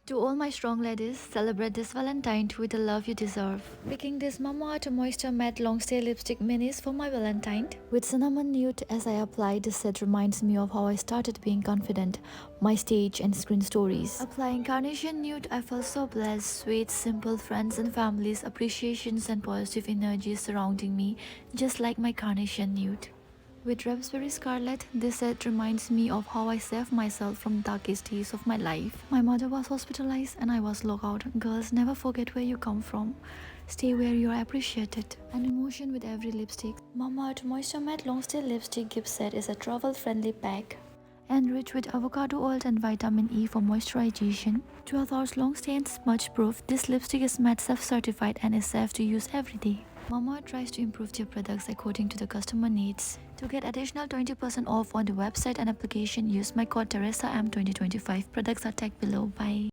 To all my strong ladies, celebrate this Valentine with the love you deserve. Picking this Mama Earth Moisture Matte Long Stay Lipstick Minis for my Valentine. With cinnamon nude as I apply, this set reminds me of how I started being confident, my stage and screen stories. Applying Carnation Nude, I felt so blessed, sweet, simple friends and families, appreciations and positive energies surrounding me, just like my Carnation Nude. With Raspberry Scarlet, this set reminds me of how I saved myself from darkest days of my life. My mother was hospitalized and I was locked out. Girls, never forget where you come from. Stay where you are appreciated. An emotion with every lipstick. Mama Earth Moisture Matte Long Stay Lipstick gift set is a travel-friendly pack. Enriched with avocado oil and vitamin E for moisturization. 12 hours long stay and smudge proof, this lipstick is matte certified and is safe to use every day. Mama tries to improve their products according to the customer needs. To get additional 20% off on the website and application, use my code TERESAM2025. Products are tagged below. Bye.